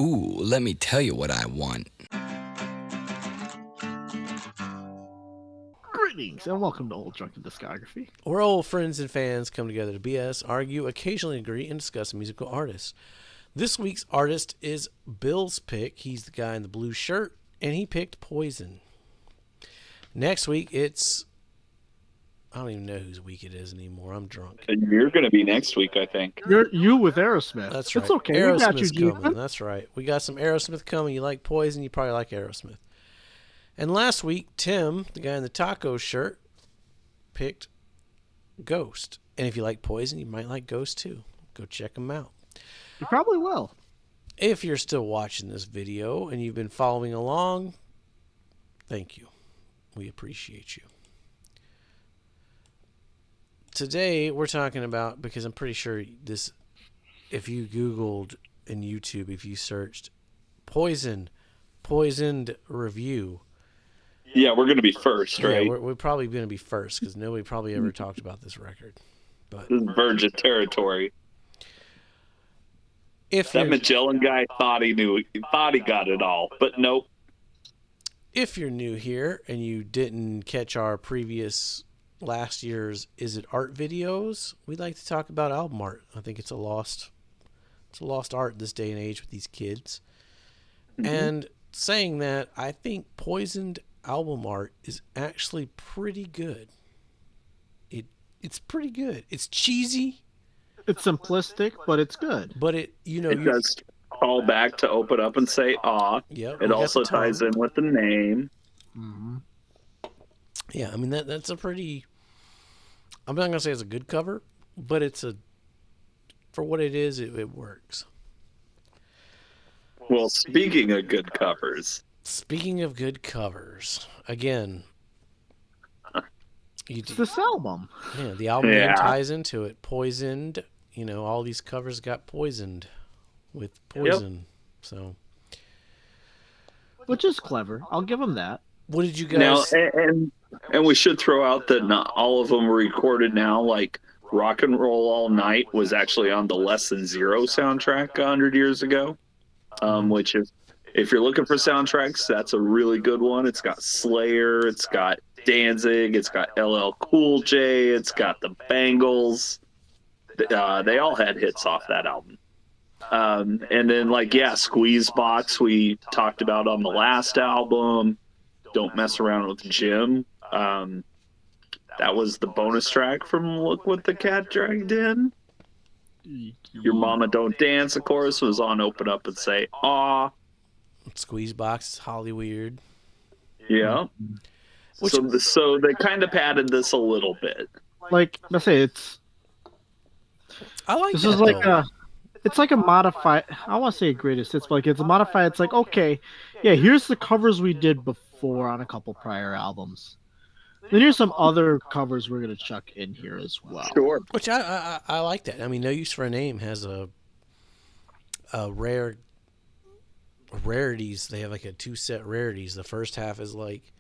Ooh, let me tell you what I want. Greetings and welcome to Old Drunken Discography. Where old friends and fans come together to BS, argue, occasionally agree, and discuss musical artists. This week's artist is Bill's pick. He's the guy in the blue shirt, and he picked Poison. Next week, it's... I don't even know whose week it is anymore. I'm drunk. And you're going to be next week, I think. You with Aerosmith. That's right. It's okay. We got you, Aerosmith's coming. Gene. That's right. We got some Aerosmith coming. You like Poison, you probably like Aerosmith. And last week, Tim, the guy in the taco shirt, picked Ghost. And if you like Poison, you might like Ghost too. Go check them out. You probably will. If you're still watching this video and you've been following along, thank you. We appreciate you. Today, we're talking about, because I'm pretty sure this, if you Googled in YouTube, if you searched Poisoned Review. Yeah, we're going to be first, right? Yeah, we're probably going to be first because nobody probably ever talked about this record. But This is virgin territory. if That you're, Magellan guy thought he got it all, but nope. if you're new here and you didn't catch our previous last year's Is It Art videos, we'd like to talk about album art. I think it's a lost art this day and age with these kids. Mm-hmm. And saying that, I think Poisoned album art is actually pretty good. It's pretty good. It's cheesy, It's simplistic, but it's good. but it does call back to open up and say, "Aw." Yep, It also ties in with the name. Mm-hmm. Yeah, I mean that's a pretty. I'm not gonna say it's a good cover, but for what it is, it works. Well, speaking of good covers, Speaking of good covers, again, It's this album. the album name Yeah. ties into it. Poisoned, all these covers got poisoned with poison. So, Which is clever. I'll give him that. what did you now guys? and we should throw out that not all of them were recorded now. Like "Rock and Roll All Night" was actually on the Less Than Zero soundtrack 100 years ago. Which if you're looking for soundtracks, that's a really good one. It's got Slayer, it's got Danzig, it's got LL Cool J, it's got the Bangles. They all had hits off that album. And then Squeeze Box we talked about on the last album. Don't Mess Around with Jim. That was the bonus track from Look What the Cat Dragged In. Your Mama Don't Dance, of course, was on Open Up and Say Aw. Squeeze Box, Hollyweird. Yeah. So they kind of padded this a little bit. Like I say, I like this that, is like though. it's like a modified. I want to say greatest hits, but it's a modified. It's like, okay, yeah, here's the covers we did before on a couple prior albums. Then here's some other covers we're gonna chuck in here as well. Sure. Which I like that. I mean, No Use for a Name has a rarities. They have like a 2-set rarities. The first half is like,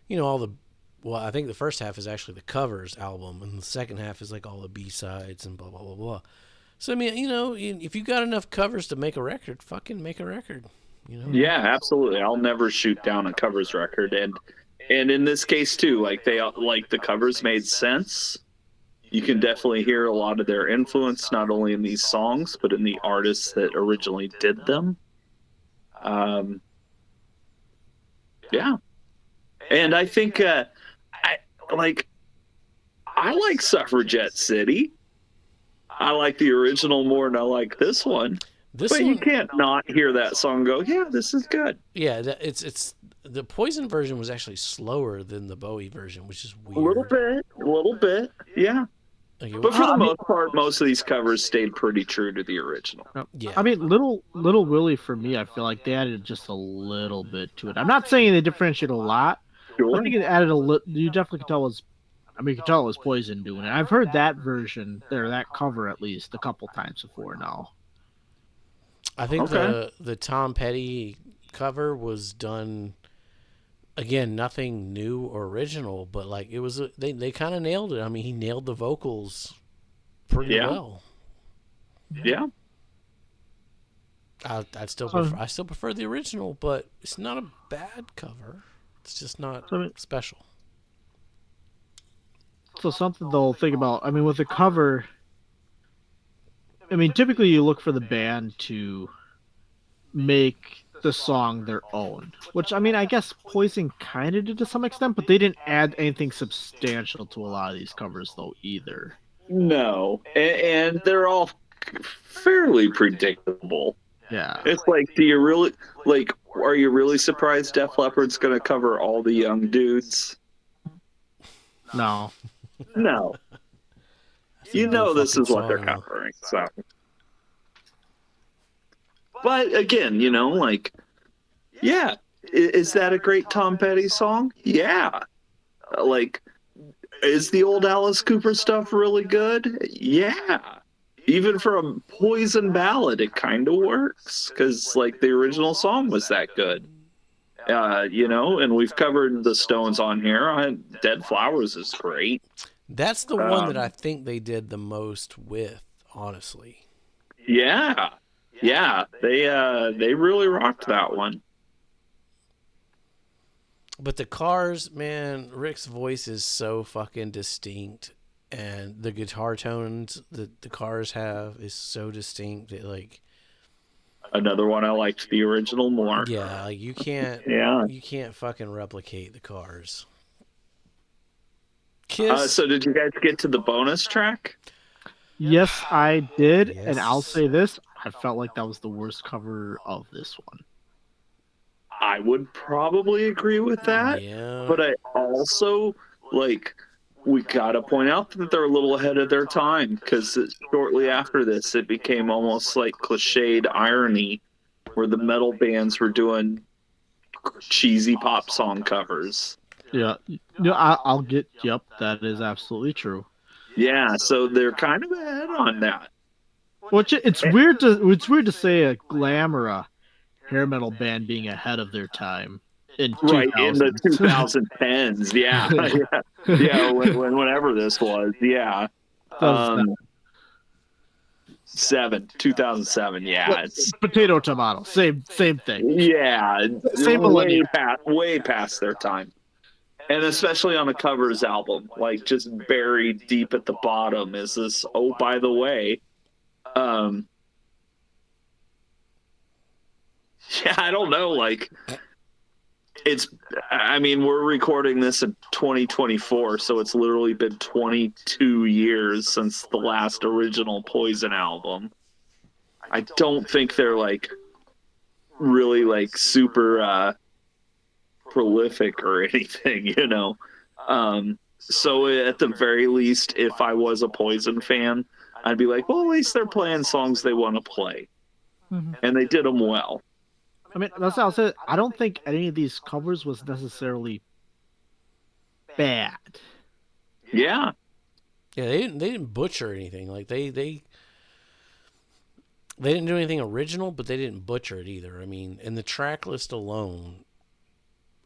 I think the first half is actually the covers album, and the second half is like all the B-sides and blah blah blah blah. So I mean, if you got enough covers to make a record, fucking make a record. Yeah, absolutely. I'll never shoot down a covers record, and in this case too, the covers made sense. You can definitely hear a lot of their influence, not only in these songs, but in the artists that originally did them. Yeah, and I think I like Suffragette City. I like the original more than I like this one. You can't not hear that song and go, yeah, this is good. Yeah, it's the Poison version was actually slower than the Bowie version, which is weird. A little bit, yeah. Okay, But for the most part, most of these covers stayed pretty true to the original. Yeah. I mean, Little Willie for me, I feel like they added just a little bit to it. I'm not saying they differentiate a lot. Sure. I think it added a little. You definitely could tell you could tell it was Poison doing it. I've heard that version, or that cover at least, a couple times before now. I think Okay. the Tom Petty cover was done, again, nothing new or original, but like it was they kind of nailed it. I mean, he nailed the vocals pretty well. Yeah. I still prefer the original, but it's not a bad cover. It's just not special. So something they'll think about. I mean, with the cover, I mean, typically you look for the band to make the song their own, which I mean, I guess Poison kind of did to some extent, but they didn't add anything substantial to a lot of these covers though either. No, and they're all fairly predictable. Yeah. It's like, do you really like? Are you really surprised Def Leppard's going to cover all the young dudes? No. No, you know this is what they're covering. So, but again, like, yeah, is that a great Tom Petty song? Yeah, like, is the old Alice Cooper stuff really good? Yeah. Even for a Poison ballad, it kind of works because, like, the original song was that good. And we've covered the Stones on here. Dead Flowers is great. That's the one that I think they did the most with, honestly. Yeah. Yeah. They really rocked that one. But the Cars, man, Rick's voice is so fucking distinct, and the guitar tones that the Cars have is so distinct that, like, another one I liked the original more. Yeah, like you can't fucking replicate the Cars. Kiss. So did you guys get to the bonus track? Yes, I did, Yes. and I'll say this: I felt like that was the worst cover of this one. I would probably agree with that. Yeah. But I also, like, we got to point out that they're a little ahead of their time because shortly after this, it became almost like cliched irony where the metal bands were doing cheesy pop song covers. Yeah, I'll get. Yep, that is absolutely true. Yeah, so they're kind of ahead on that. Which it's weird to say a glam or a hair metal band being ahead of their time in the 2010s. Yeah, yeah. Whenever this was, yeah. 2007. Yeah, it's potato tomato. Same thing. Yeah, same way past their time. And especially on a covers album, like just buried deep at the bottom is this, oh, by the way, yeah, I don't know, like, we're recording this in 2024, so it's literally been 22 years since the last original Poison album. I don't think they're, like, really, like, super, prolific or anything, so at the very least, if I was a Poison fan, I'd be like, well, at least they're playing songs they want to play, and they did them well. I mean, that's what I'll say. I don't think any of these covers was necessarily bad. Yeah, they didn't butcher anything. Like they didn't do anything original, but they didn't butcher it either. I mean, and the track list alone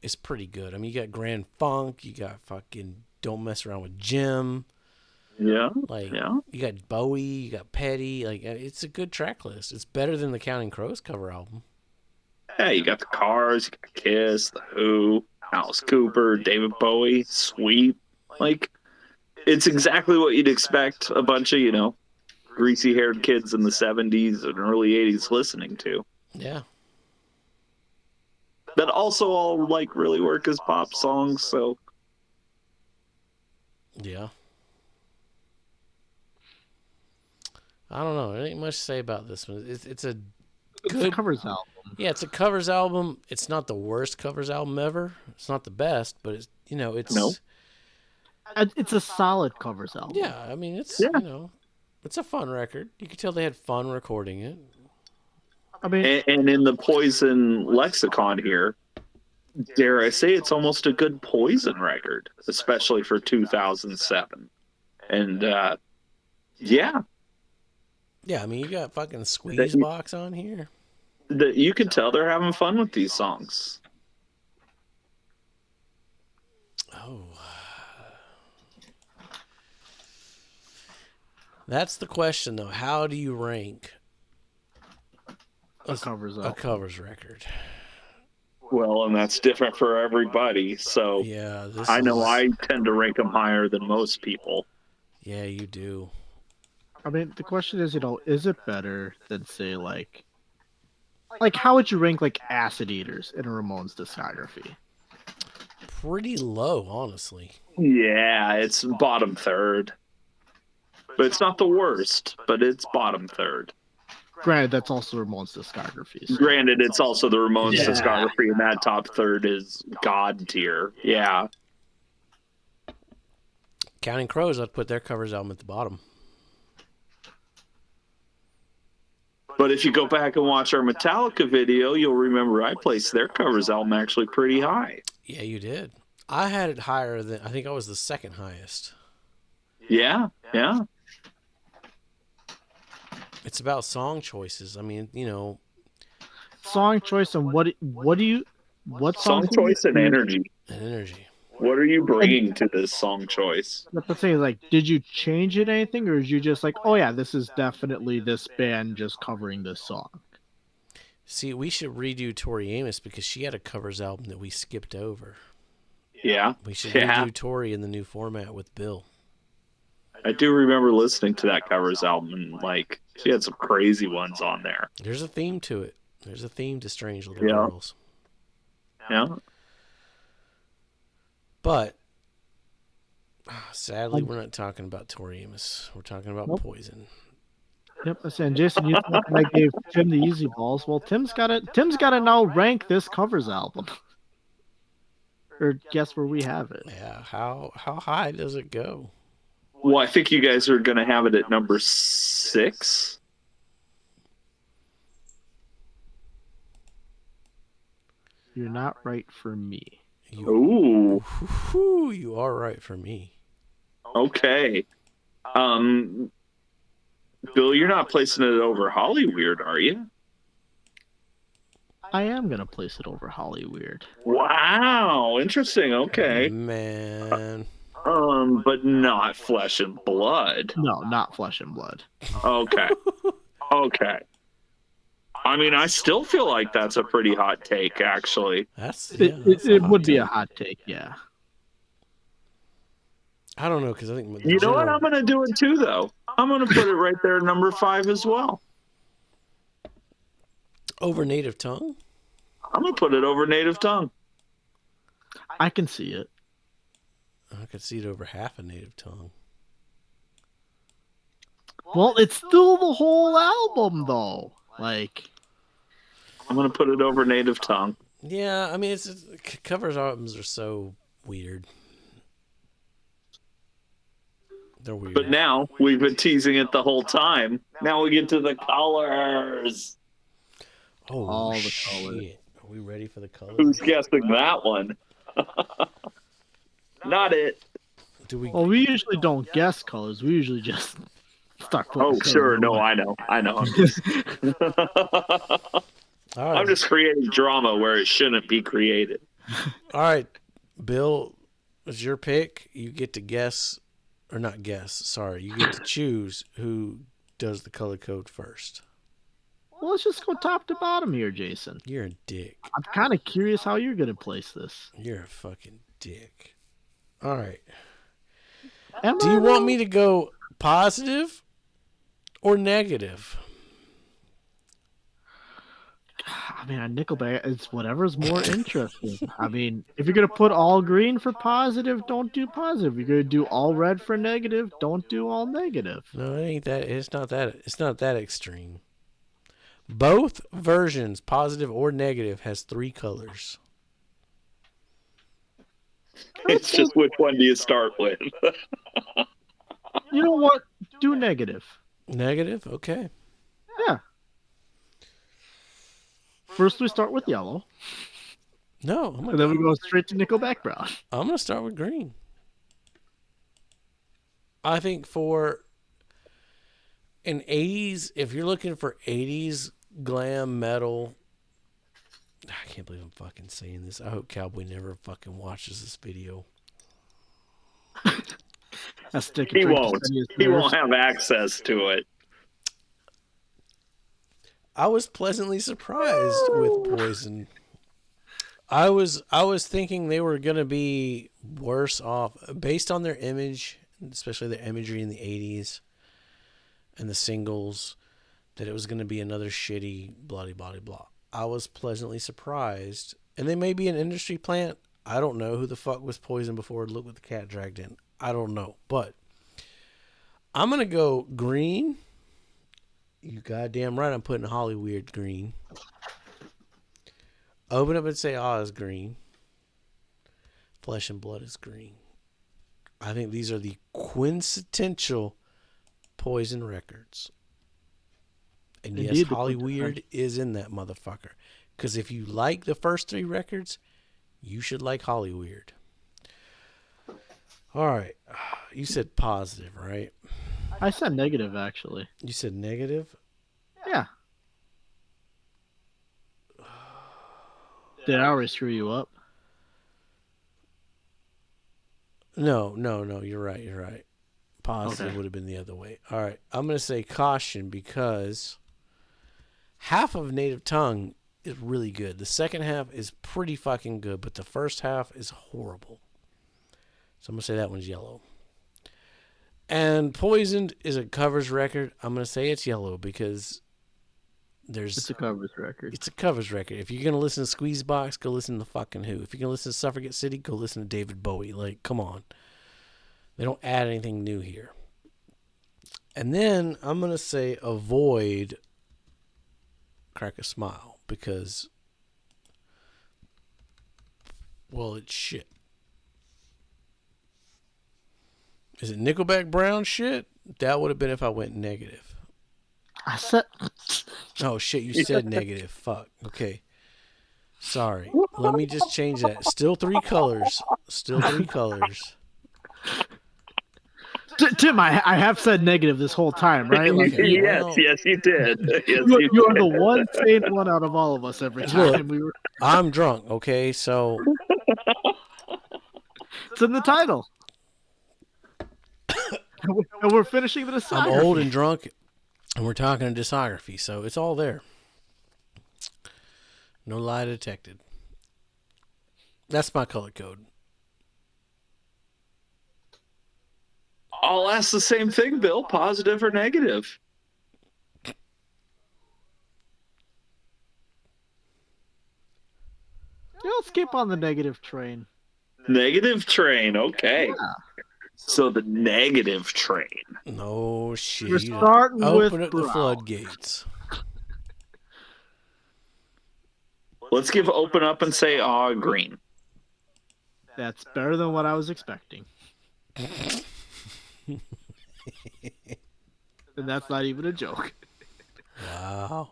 is pretty good. I mean, you got Grand Funk, you got fucking Don't Mess Around with Jim. Yeah. You got Bowie, you got Petty. Like, it's a good track list. It's better than the Counting Crows cover album. Yeah, you got the Cars, you got Kiss, the Who, Alice Cooper, David Bowie, Sweet. Like, it's exactly what you'd expect a bunch of, greasy-haired kids in the 70s and early 80s listening to. Yeah. That also all, like, really work as pop songs, so... Yeah. I don't know. There ain't much to say about this one. It's a good covers album. Yeah, it's a covers album. It's not the worst covers album ever. It's not the best, but it's No. It's a solid covers album. Yeah, I mean it's it's a fun record. You can tell they had fun recording it. I mean, and in the Poison lexicon here, dare I say, it's almost a good Poison record, especially for 2007. And yeah. Yeah, I mean, you got fucking Squeezebox on here. You can tell they're having fun with these songs. Oh. That's the question, though. How do you rank a covers A album. covers record. Well, and that's different for everybody. So Yeah, this I know is. I tend to rank them higher than most people. Yeah, you do. I mean, the question is, is it better than say like how would you rank like Acid Eaters in a Ramones discography? Pretty low, honestly. Yeah, it's bottom third. But it's not the worst, but it's bottom third. Granted, that's also Ramones discography. So. Granted, it's also the Ramones Yeah. discography, and that top third is God tier. Yeah. Counting Crows, I'd put their covers album at the bottom. But if you go back and watch our Metallica video, you'll remember I placed their covers album actually pretty high. Yeah, you did. I had it higher than. I think I was the second highest. Yeah, yeah. It's about song choices. I mean, Song choice and what Song choice and energy. and energy. What are you bringing to this song choice? That's the thing. Like, did you change it anything, or is you just like, oh yeah, this is definitely this band just covering this song? See, we should redo Tori Amos because she had a covers album that we skipped over. Yeah. We should Yeah. redo Tori in the new format with Bill. I do remember listening to that covers album, and like she had some crazy ones on there. There's a theme to it. There's a theme to Strange Little Yeah. Girls. Yeah. But sadly, we're not talking about Tori Amos. We're talking about Nope. Poison. Yep. I said, Jason, you thought I gave Tim the easy balls. Well, Tim's got to now rank this covers album, or guess where we have it. Yeah, how high does it go? Well, I think you guys are going to have it at number 6. You're not right for me. Ooh. You are right for me. Okay. Bill, you're not placing it over Hollyweird, are you? I am gonna place it over Hollyweird. Wow, interesting. Okay. Man. But not Flesh and Blood. No, not Flesh and Blood. Okay. Okay. I mean, I still feel like that's a pretty hot take, actually. That's It would be a hot take, yeah. I don't know, because I think You know what? I'm going to do it too, though. I'm going to put it right there, number 5 as well. Over Native Tongue? I'm going to put it over Native Tongue. I can see it. I could see it over half a Native Tongue. Well, it's still the whole album, though. Like, I'm going to put it over Native Tongue. Yeah, I mean, covers albums are so weird. They're weird. But now, we've been teasing it the whole time. Now we get to the colors. Oh, all the shit. colors. Are we ready for the colors? Who's guessing that one? Not it. Do we? well, we usually don't guess colors. We usually just start putting Oh, colors sure. No, away. I know. I'm just, All right. I'm just creating drama where it shouldn't be created. All right, Bill, it's your pick. You get to guess, or not guess. Sorry, you get to choose who does the color code first. Well, let's just go top to bottom here, Jason. You're a dick. I'm kind of curious how you're gonna place this. You're a fucking dick. All right. Am Do I you want wrong? me to go positive or negative? I mean, on Nickelback, it's whatever's more interesting. I mean, if you're gonna put all green for positive, don't do positive. If you're gonna do all red for negative, don't do all negative. No, it ain't that. It's not that. It's not that extreme. Both versions, positive or negative, has 3 colors. It's just which one do you start with? You know what? Do negative. Negative? Okay. Yeah. First, we start with yellow, No, and then we go straight to Nickelback brown. I'm going to start with green. I think for an 80s, if you're looking for 80s glam metal, I can't believe I'm fucking saying this. I hope Cowboy never fucking watches this video. That's He won't. He won't have access to it. I was pleasantly surprised with Poison. I was thinking they were gonna be worse off based on their image, especially their imagery in the '80s and the singles. That it was gonna be another shitty bloody blah blah. I was pleasantly surprised, and they may be an industry plant. I don't know who the fuck was Poison before. Look what the cat dragged in. I don't know, but I'm gonna go green. You goddamn right. I'm putting Hollyweird green. Open up and say is green. Flesh and Blood is green. I think these are the quintessential Poison records. And Indeed, yes, the Hollyweird is in that motherfucker. Because if you like the first three records, you should like Hollyweird. All right. You said positive, right? I said negative, actually. You said negative? Yeah. Did I already screw you up? No. You're right. Positive Okay. would have been the other way. All right. I'm going to say caution because half of Native Tongue is really good. The second half is pretty fucking good, but the first half is horrible. So I'm going to say that one's yellow. And Poisoned is a covers record. I'm going to say it's yellow because It's a covers record. It's a covers record. If you're going to listen to Squeezebox, go listen to fucking Who. If you're going to listen to Suffragette City, go listen to David Bowie. Like, come on. They don't add anything new here. And then I'm going to say avoid Crack a Smile because, well, it's shit. Is it Nickelback Brown shit? That would have been if I went negative. I said. Oh, shit, you said negative. Fuck. Okay. Sorry. Let me just change that. Still three colors. Tim, I have said negative this whole time, right? Like, Okay, well, yes, you did. Yes, you are the one sane one out of all of us every time. I'm drunk, okay? So. It's in the title. And we're finishing the discography. I'm old and drunk, and we're talking discography, so it's all there. No lie detected. That's my color code. I'll ask the same thing, Bill. Positive or negative? Yeah, let's keep on the negative train. Negative train. Okay. Yeah. So the negative train. No shit. We're starting with open up the Brown. floodgates. Let's give open up and say green. That's better than what I was expecting. And that's not even a joke. Wow.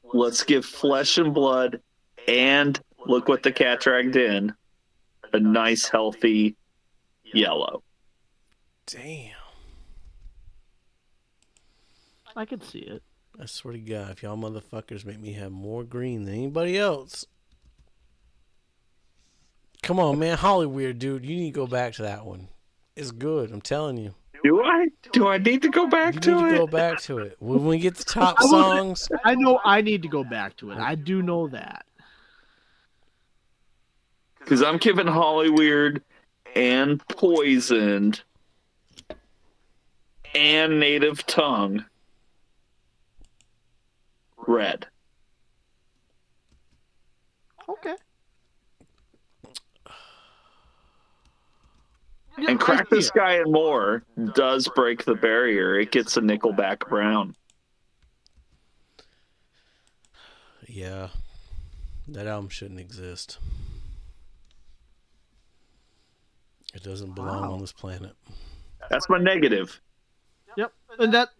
Let's give Flesh and Blood and look what the cat dragged in. A nice healthy yellow. Damn. I can see it. I swear to God, if y'all motherfuckers make me have more green than anybody else. Come on, man. Hollyweird, dude. You need to go back to that one. It's good. I'm telling you. Do I? Do I need to go back You to need it? to go back to it. When we get the top songs. I know I need to go back to it. I do know that. Because I'm giving Hollyweird and Poisoned and Native Tongue red. Okay. And Crack the Sky and More does break the barrier. It gets a Nickelback brown. Yeah. That album shouldn't exist. It doesn't belong on this planet. That's my negative. Yep. And that,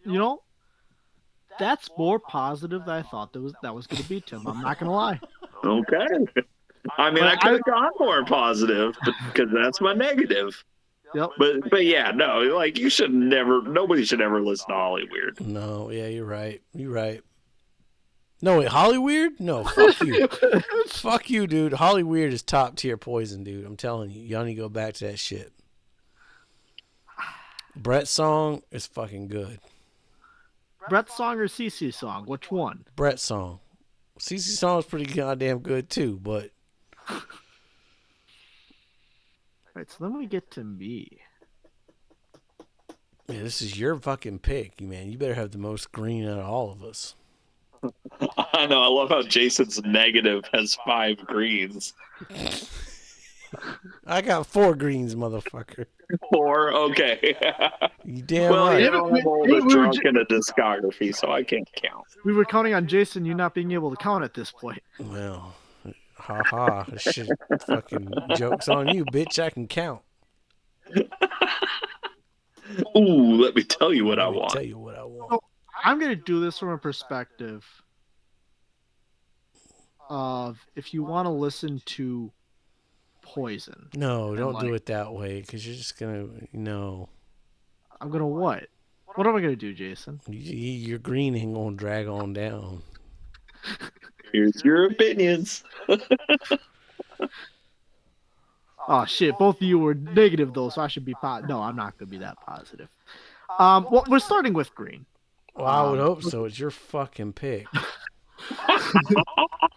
that's more positive than I thought that was going to be, Tim. I'm not going to lie. Okay. I mean, I could have gone more positive because that's my negative. Yep. But yeah, no, like nobody should ever listen to Hollyweird. No, yeah, you're right. No, wait, Hollyweird? No, fuck you. Fuck you, dude. Hollyweird is top tier Poison, dude. I'm telling you. Y'all need to go back to that shit. Brett's song is fucking good. Brett's song or CC's song? Which one? Brett's song. CC song is pretty goddamn good too, but All right, so then we get to me. man, this is your fucking pick, man. You better have the most green out of all of us. I know. I love how Jason's negative has 5 greens. I got 4 greens, motherfucker. 4? Okay. You damn Well, right. you know, I'm old and drunk in a discography, so I can't count. We were counting on Jason, you not being able to count at this point. Well, ha ha. Shit, fucking joke's on you, bitch. I can count. Ooh, let me tell you what I Let me want. tell you what I want. I'm going to do this from a perspective of if you want to listen to Poison. No, don't do it that way, because you're just gonna I'm going to what? What am I going to do, Jason? your green ain't gonna drag on down. Here's your opinions. Oh shit! Both of you were negative though, so I should be No, I'm not going to be that positive. Well, we're starting with green. Well, I would hope so. It's your fucking pick. You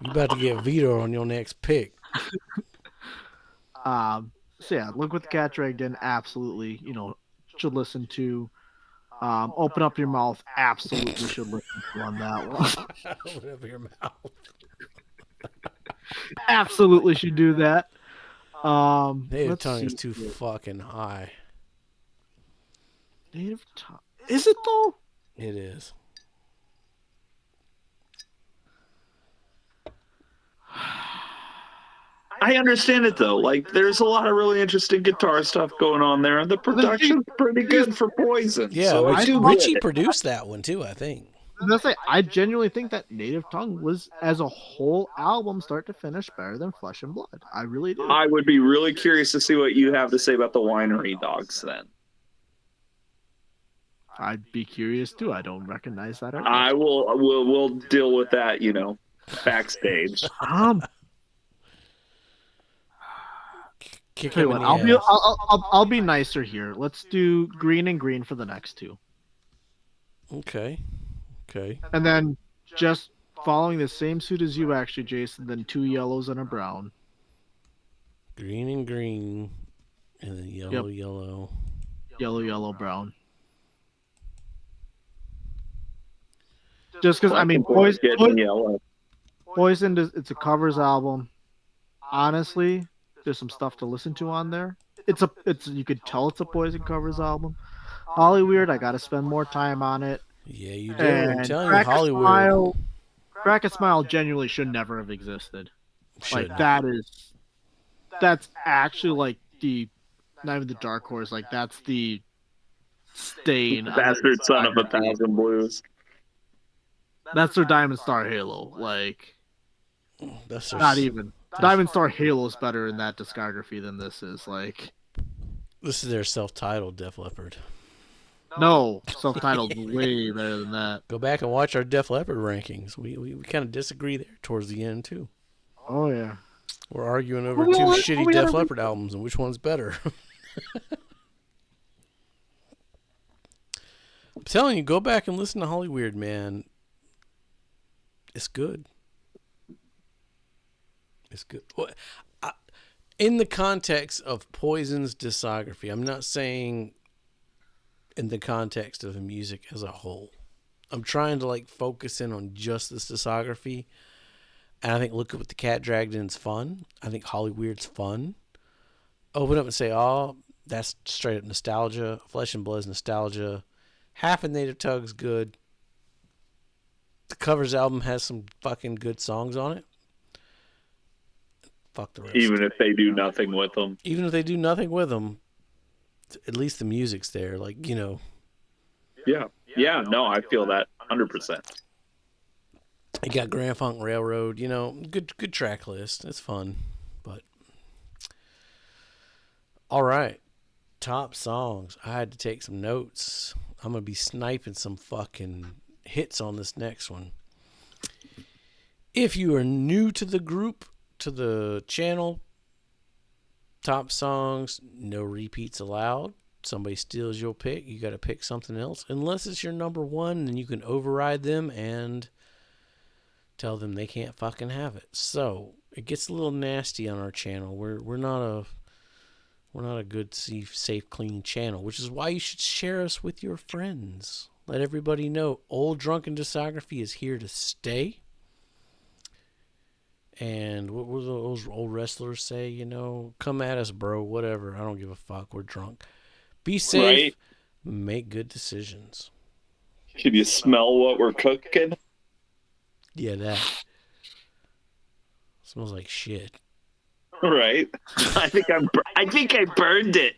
about to get veto on your next pick. So yeah, Look What the Cat Dragged In, absolutely, should listen to. Open Up Your Mouth, absolutely should listen to on that one. Open up your mouth. Absolutely should do that. Native tongue is too fucking high. Native tongue. Is it though? It is. I understand it though. Like, there's a lot of really interesting guitar stuff going on there, and the production's pretty good for Poison. Yeah, so Richie produced that one too, I think. I genuinely think that Native Tongue was, as a whole album, start to finish, better than Flesh and Blood. I really do. I would be really curious to see what you have to say about the Winery Dogs then. I'd be curious too. I don't recognize that artist. I will. We'll deal with that, backstage. Kick Tell you him in what, the ass. I'll be nicer here. Let's do green and green for the next two. Okay. And then just following the same suit as you, actually, Jason, then 2 yellows and a brown. Green and green, and then yellow, yellow. Yellow, yellow, brown. Just because, I mean, Poison, it's a covers album. Honestly, there's some stuff to listen to on there. You could tell it's a Poison covers album. Hollyweird, I got to spend more time on it. Yeah, you do. I'm telling you, Hollywood. Crack a Smile genuinely should never have existed. Should. Like, that's actually like not even the dark horse, like that's the stain. Bastard son of 1,000 blues. That's their Diamond Star Halo. Like, that's not even. Diamond Star Halo is better in that discography than this is. Like, this is their self-titled Def Leppard. No, self-titled way better than that. Go back and watch our Def Leppard rankings. We kind of disagree there towards the end too. Oh yeah. We're arguing over 2 shitty Def Leppard albums and which one's better. I'm telling you, go back and listen to Hollyweird, man. It's good. It's good. In the context of Poison's discography, I'm not saying in the context of the music as a whole. I'm trying to focus in on just this discography. And I think Look What the Cat Dragged In's fun. I think Hollyweird's fun. Open up and say, oh, that's straight up nostalgia. Flesh and Blood's nostalgia. Half of Native Tongue's good. The covers album has some fucking good songs on it. Fuck the rest. Even if they do nothing with them. Even if they do nothing with them, at least the music's there. Yeah. Yeah, no, I feel that 100%. You got Grand Funk Railroad, good track list. It's fun, but all right. Top songs. I had to take some notes. I'm gonna be sniping some fucking hits on this next one. If you are new to the group, to the channel, top songs, no repeats allowed. somebody steals your pick, you got to pick something else. Unless it's your number one, then you can override them and tell them they can't fucking have it. So it gets a little nasty on our channel. We're not a good, safe, clean channel, which is why you should share us with your friends. Let everybody know Old Drunken Discography is here to stay. And what were those old wrestlers say? You know, come at us, bro. Whatever. I don't give a fuck. We're drunk. Be safe. Right? Make good decisions. Can you smell what we're cooking? Yeah, that smells like shit. Right? I think I burned it.